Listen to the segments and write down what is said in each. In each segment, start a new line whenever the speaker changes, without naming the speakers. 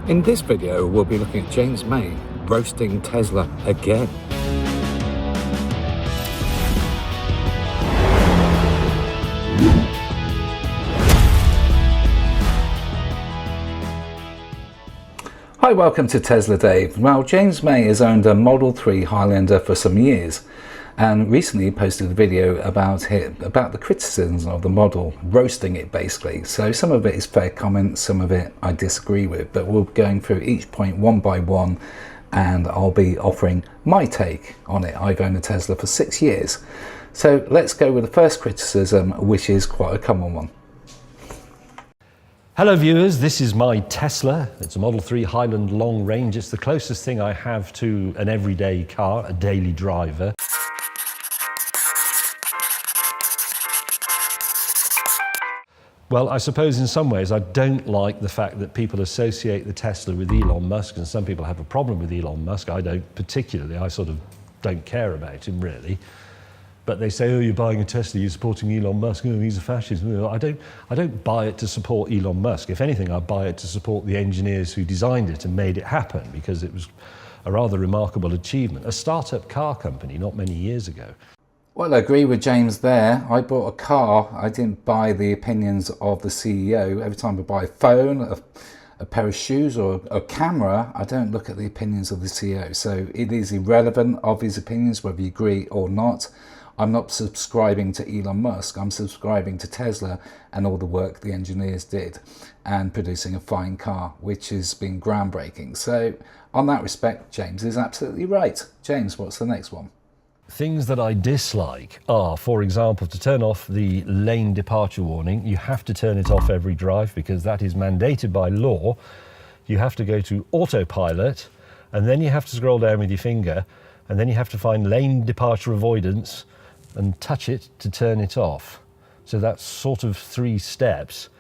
In this video, we'll be looking at James May roasting Tesla again. Hi, welcome to Tesla Dave. Well, James May has owned a Model 3 Highlander for some years and recently posted a video about the criticisms of the model, roasting it basically. So some of it is fair comment, some of it I disagree with, but we'll be going through each point one by one and I'll be offering my take on it. I've owned a Tesla for 6 years. So let's go with the first criticism, which is quite a common one.
Hello viewers, this is my Tesla. It's a Model 3 Highland long range. It's the closest thing I have to an everyday car, a daily driver. Well, I suppose in some ways I don't like the fact that people associate the Tesla with Elon Musk, and some people have a problem with Elon Musk. I don't particularly, I sort of don't care about him really. But they say, oh, you're buying a Tesla, you're supporting Elon Musk, oh, he's a fascist. I don't buy it to support Elon Musk. If anything, I buy it to support the engineers who designed it and made it happen, because it was a rather remarkable achievement. A startup car company not many years ago.
Well, I agree with James there. I bought a car, I didn't buy the opinions of the CEO. Every time I buy a phone, a pair of shoes or a camera, I don't look at the opinions of the CEO. So it is irrelevant of his opinions, whether you agree or not. I'm not subscribing to Elon Musk, I'm subscribing to Tesla and all the work the engineers did and producing a fine car, which has been groundbreaking. So on that respect, James is absolutely right. James, what's the next one?
Things that I dislike are, for example, to turn off the lane departure warning. You have to turn it off every drive because that is mandated by law. You have to go to autopilot and then you have to scroll down with your finger and then you have to find lane departure avoidance and touch it to turn it off. So that's sort of 3 steps,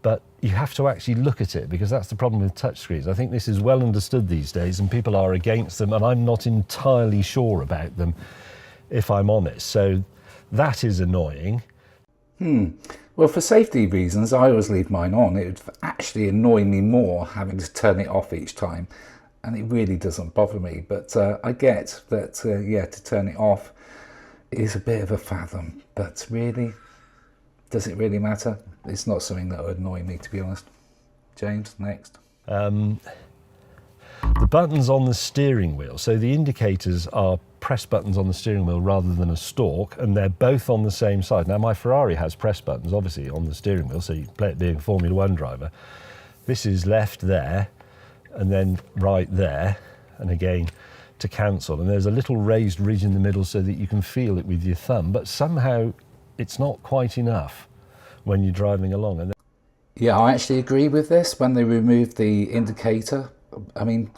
but you have to actually look at it because that's the problem with touchscreens. I think this is well understood these days and people are against them, and I'm not entirely sure about them, if I'm honest. So that is annoying.
Well, for safety reasons, I always leave mine on. It would actually annoy me more having to turn it off each time, and it really doesn't bother me. But I get that, yeah, to turn it off is a bit of a fathom, but really, does it really matter? It's not something that would annoy me, to be honest. James, next.
The buttons on the steering wheel. So the indicators are press buttons on the steering wheel rather than a stalk, and they're both on the same side. Now my Ferrari has press buttons, obviously, on the steering wheel, so you play it being a Formula 1 driver. This is left there, and then right there, and again, to cancel, and there's a little raised ridge in the middle so that you can feel it with your thumb, but somehow it's not quite enough when you're driving along. And
yeah, I actually agree with this. When they removed the indicator, I mean,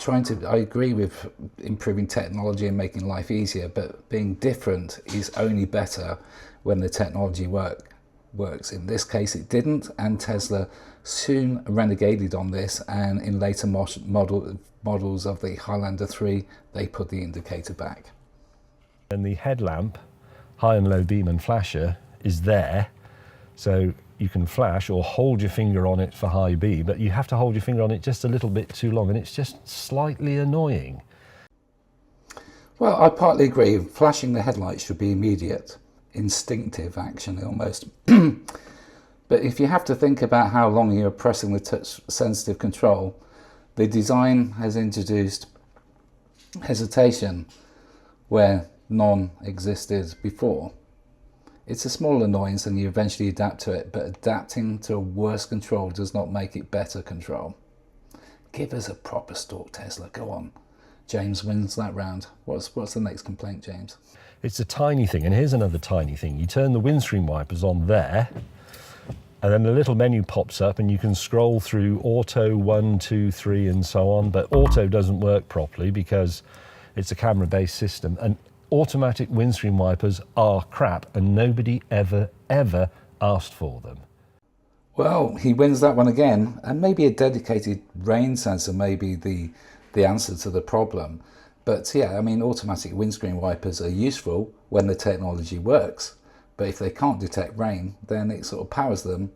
I agree with improving technology and making life easier, but being different is only better when the technology works. In this case it didn't, and Tesla soon renegaded on this, and in later models of the Highlander 3 they put the indicator back.
And the headlamp, high and low beam and flasher, is there, so you can flash or hold your finger on it for high beam, but you have to hold your finger on it just a little bit too long, and it's just slightly annoying.
Well, I partly agree. Flashing the headlights should be immediate, instinctive action almost. But if you have to think about how long you're pressing the touch sensitive control, the design has introduced hesitation where none existed before. It's a small annoyance and you eventually adapt to it, but adapting to a worse control does not make it better control. Give us a proper stalk, Tesla, go on. James wins that round. What's the next complaint, James?
It's a tiny thing, and here's another tiny thing. You turn the windscreen wipers on there, and then a little menu pops up and you can scroll through auto 1, 2, 3 and so on, but auto doesn't work properly because it's a camera-based system, and automatic windscreen wipers are crap and nobody ever asked for them.
Well, he wins that one again, and maybe a dedicated rain sensor may be the answer to the problem. But yeah, I mean, automatic windscreen wipers are useful when the technology works. But if they can't detect rain, then it sort of powers them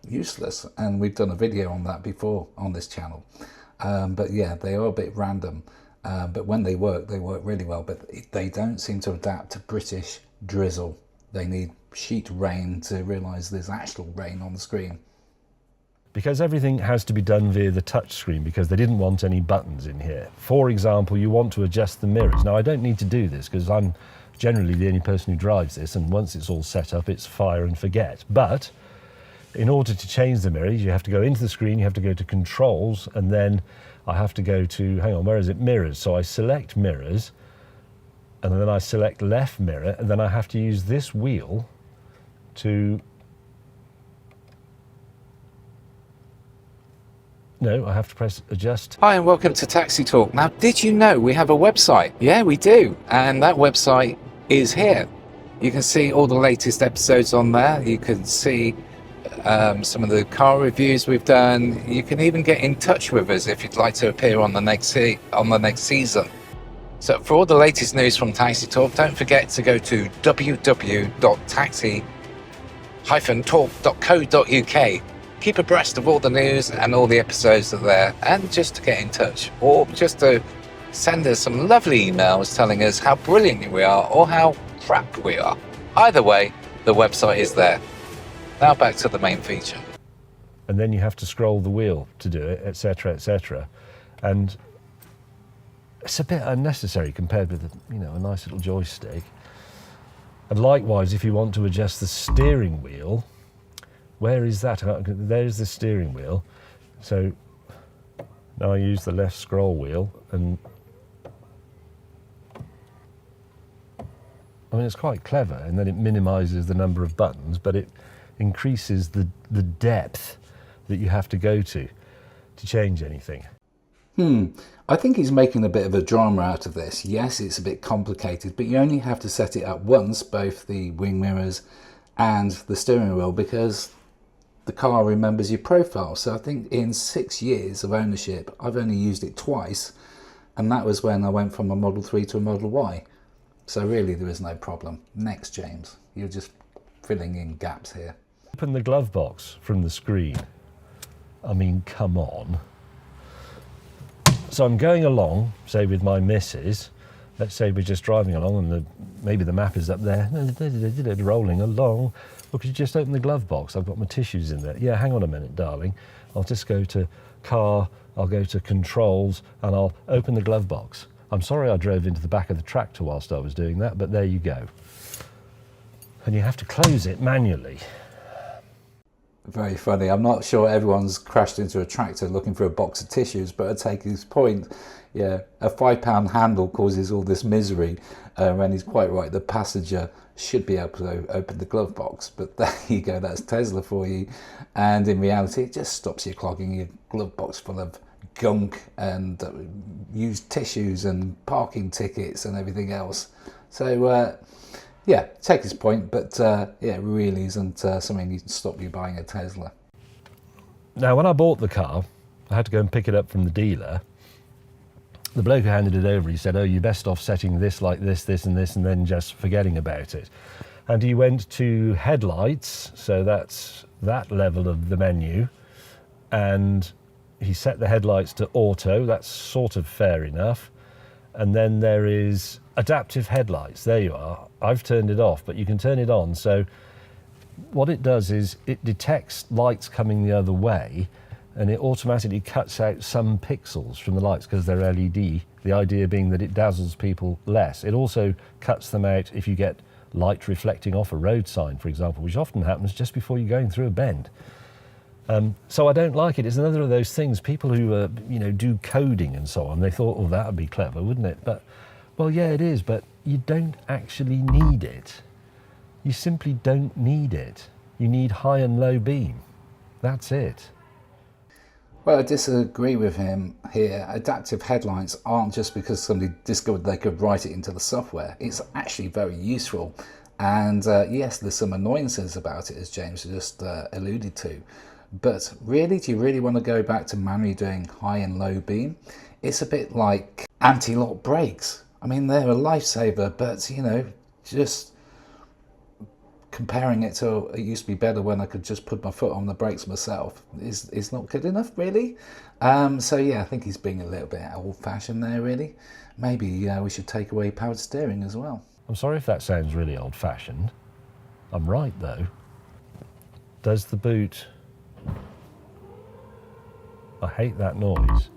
useless. And we've done a video on that before on this channel. But yeah, they are a bit random. But when they work really well. But they don't seem to adapt to British drizzle. They need sheet rain to realise there's actual rain on the screen.
Because everything has to be done via the touch screen, because they didn't want any buttons in here. For example, you want to adjust the mirrors. Now, I don't need to do this because I'm generally the only person who drives this, and once it's all set up, it's fire and forget. But in order to change the mirrors, you have to go into the screen, you have to go to controls, and then I have to go to, hang on, where is it? Mirrors. So I select mirrors, and then I select left mirror, and then I have to use this wheel to... No, I have to press adjust.
Hi and welcome to Taxi Talk. Now, did you know we have a website? Yeah, we do. And that website is here. You can see all the latest episodes on there. You can see some of the car reviews we've done. You can even get in touch with us if you'd like to appear on the next season. So for all the latest news from Taxi Talk, don't forget to go to www.taxi-talk.co.uk. Keep abreast of all the news and all the episodes that are there, and just to get in touch, or just to send us some lovely emails telling us how brilliant we are or how crap we are. Either way, the website is there. Now back to the main feature.
And then you have to scroll the wheel to do it, etc., etc. And it's a bit unnecessary compared with, a nice little joystick. And likewise, if you want to adjust the steering wheel, where is that? There's the steering wheel. So now I use the left scroll wheel, and I mean, it's quite clever, and then it minimizes the number of buttons, but it increases the depth that you have to go to change anything.
I think he's making a bit of a drama out of this. Yes, it's a bit complicated, but you only have to set it up once, both the wing mirrors and the steering wheel, because the car remembers your profile. So I think in 6 years of ownership, I've only used it twice, and that was when I went from a Model 3 to a Model Y. So really there is no problem. Next, James, you're just filling in gaps here.
Open the glove box from the screen. I mean, come on. So I'm going along, say with my missus. Let's say we're just driving along, and maybe the map is up there, rolling along. Well, could you just open the glove box? I've got my tissues in there. Yeah, hang on a minute, darling. I'll just go to car, I'll go to controls, and I'll open the glove box. I'm sorry I drove into the back of the tractor whilst I was doing that, but there you go. And you have to close it manually.
Very funny. I'm not sure everyone's crashed into a tractor looking for a box of tissues, but I take his point. Yeah, a £5 handle causes all this misery, and he's quite right. The passenger should be able to open the glove box, but there you go, that's Tesla for you. And in reality, it just stops you clogging your glove box full of gunk and used tissues and parking tickets and everything else. So yeah, take his point, but yeah, it really isn't something that can stop you buying a Tesla.
Now, when I bought the car, I had to go and pick it up from the dealer. The bloke who handed it over, he said, oh, you're best off setting this like this, this and this, and then just forgetting about it. And he went to headlights, so that's that level of the menu, and he set the headlights to auto. That's sort of fair enough. And then there is adaptive headlights. There you are. I've turned it off, but you can turn it on. So what it does is it detects lights coming the other way, and it automatically cuts out some pixels from the lights because they're LED, the idea being that it dazzles people less. It also cuts them out if you get light reflecting off a road sign, for example, which often happens just before you're going through a bend. So I don't like it. It's another of those things, people who do coding and so on, they thought, oh, that would be clever, wouldn't it? But, well, yeah, it is, but you don't actually need it. You simply don't need it. You need high and low beam. That's it.
Well, I disagree with him here. Adaptive headlights aren't just because somebody discovered they could write it into the software. It's actually very useful. And yes, there's some annoyances about it, as James just alluded to. But really, do you really want to go back to manually doing high and low beam? It's a bit like anti-lock brakes. I mean, they're a lifesaver, but, just comparing it to it used to be better when I could just put my foot on the brakes myself is not good enough, really. So yeah, I think he's being a little bit old-fashioned there, really. Maybe we should take away powered steering as well.
I'm sorry if that sounds really old-fashioned. I'm right, though. Does the boot... I hate that noise.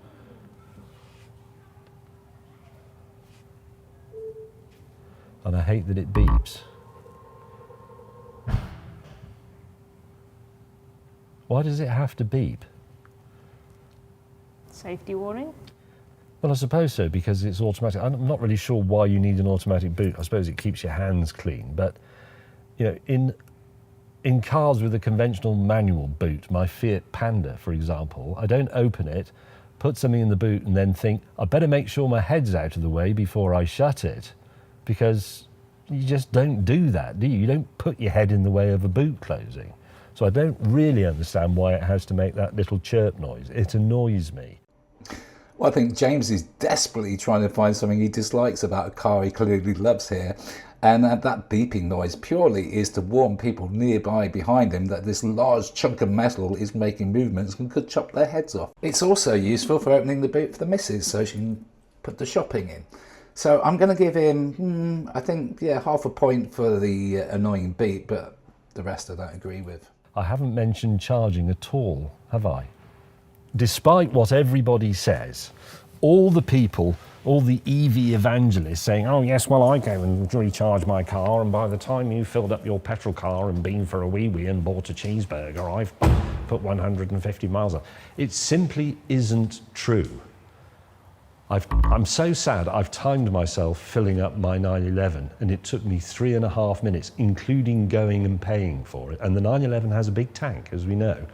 And I hate that it beeps. Why does it have to beep?
Safety warning?
Well, I suppose so, because it's automatic. I'm not really sure why you need an automatic boot. I suppose it keeps your hands clean. But, you know, in cars with a conventional manual boot, my Fiat Panda, for example, I don't open it, put something in the boot and then think, I better make sure my head's out of the way before I shut it. Because you just don't do that, do you? You don't put your head in the way of a boot closing. So I don't really understand why it has to make that little chirp noise. It annoys me.
Well, I think James is desperately trying to find something he dislikes about a car he clearly loves here. And that beeping noise purely is to warn people nearby behind him that this large chunk of metal is making movements and could chop their heads off. It's also useful for opening the boot for the missus so she can put the shopping in. So I'm going to give him, I think, yeah, half a point for the annoying beep, but the rest I don't agree with.
I haven't mentioned charging at all, have I? Despite what everybody says, all the people, all the EV evangelists saying, oh yes, well I go and recharge my car and by the time you filled up your petrol car and been for a wee and bought a cheeseburger, I've put 150 miles on. It simply isn't true. I'm so sad, I've timed myself filling up my 911 and it took me 3.5 minutes, including going and paying for it. And the 911 has a big tank, as we know.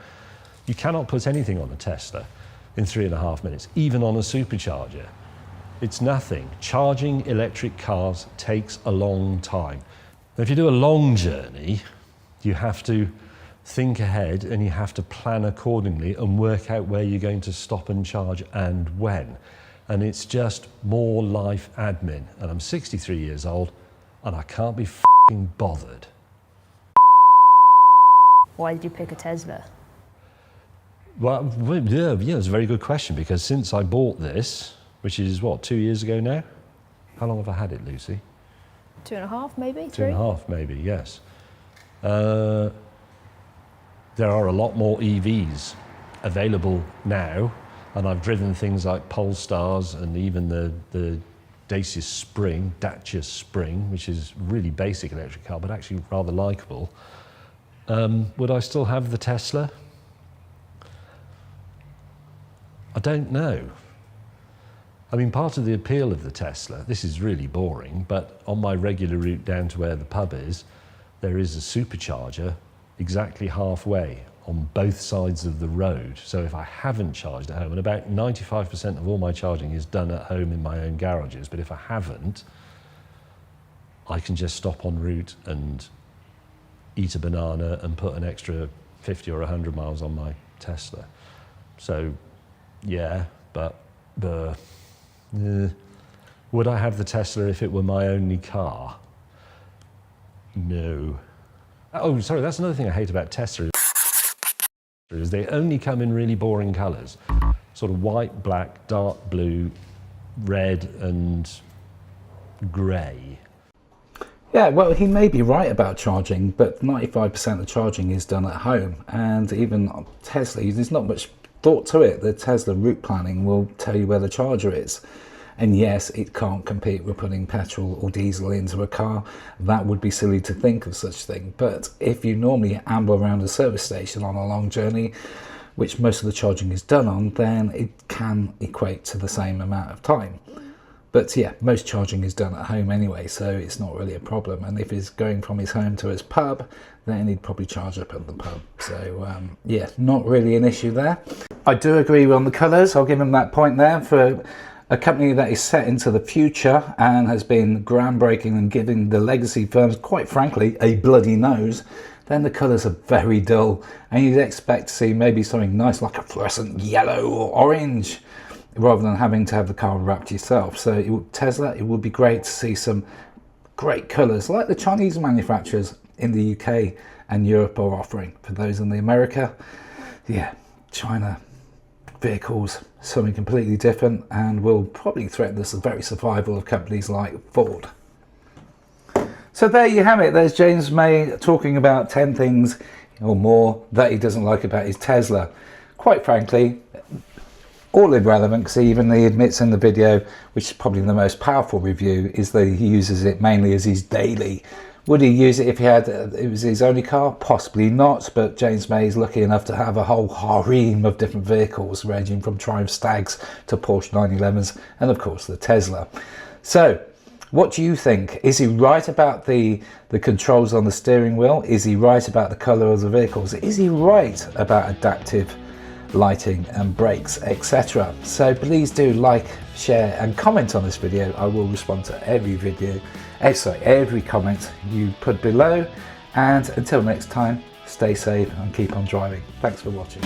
You cannot put anything on a Tesla in 3.5 minutes, even on a supercharger. It's nothing. Charging electric cars takes a long time. Now, if you do a long journey, you have to think ahead and you have to plan accordingly and work out where you're going to stop and charge and when. And it's just more life admin. And I'm 63 years old and I can't be f***ing bothered.
Why did you pick a Tesla?
Well, yeah, it's a very good question because since I bought this, which is what, 2 years ago now? How long have I had it, Lucy?
2.5 maybe? 3?
2.5 maybe, yes. There are a lot more EVs available now. And I've driven things like Polestars and even the Dacia Spring, which is really basic electric car, but actually rather likeable. Would I still have the Tesla? I don't know. I mean, part of the appeal of the Tesla, this is really boring, but on my regular route down to where the pub is, there is a supercharger exactly halfway on both sides of the road. So if I haven't charged at home, and about 95% of all my charging is done at home in my own garages, but if I haven't, I can just stop en route and eat a banana and put an extra 50 or 100 miles on my Tesla. So, yeah, but would I have the Tesla if it were my only car? No. Oh, sorry, that's another thing I hate about Tesla. Is they only come in really boring colours. Sort of white, black, dark blue, red and grey.
Yeah, well, he may be right about charging, but 95% of charging is done at home. And even Tesla, there's not much thought to it. The Tesla route planning will tell you where the charger is. And yes, it can't compete with putting petrol or diesel into a car. That would be silly to think of such thing. But if you normally amble around a service station on a long journey, which most of the charging is done on, then it can equate to the same amount of time. But yeah, most charging is done at home anyway, so it's not really a problem. And if he's going from his home to his pub, then he'd probably charge up at the pub. So yeah, not really an issue there. I do agree on the colours. I'll give him that point there. For a company that is set into the future and has been groundbreaking and giving the legacy firms, quite frankly, a bloody nose, then the colours are very dull. And you'd expect to see maybe something nice like a fluorescent yellow or orange, rather than having to have the car wrapped yourself. So Tesla, it would be great to see some great colours, like the Chinese manufacturers in the UK and Europe are offering. For those in the America, yeah, China vehicles, something completely different, and will probably threaten the very survival of companies like Ford. So there you have it. There's James May talking about 10 things or more that he doesn't like about his Tesla. Quite frankly, all irrelevant, because even he admits in the video, which is probably the most powerful review, is that he uses it mainly as his daily. Would he use it if he had it was his only car? Possibly not, but James May is lucky enough to have a whole harem of different vehicles, ranging from Triumph Stags to Porsche 911s, and of course the Tesla. So what do you think? Is he right about the controls on the steering wheel? Is he right about the colour of the vehicles? Is he right about adaptive lighting and brakes, etc.? So please do like, share and comment on this video. I will respond to every comment you put below, and until next time, stay safe and keep on driving. Thanks for watching.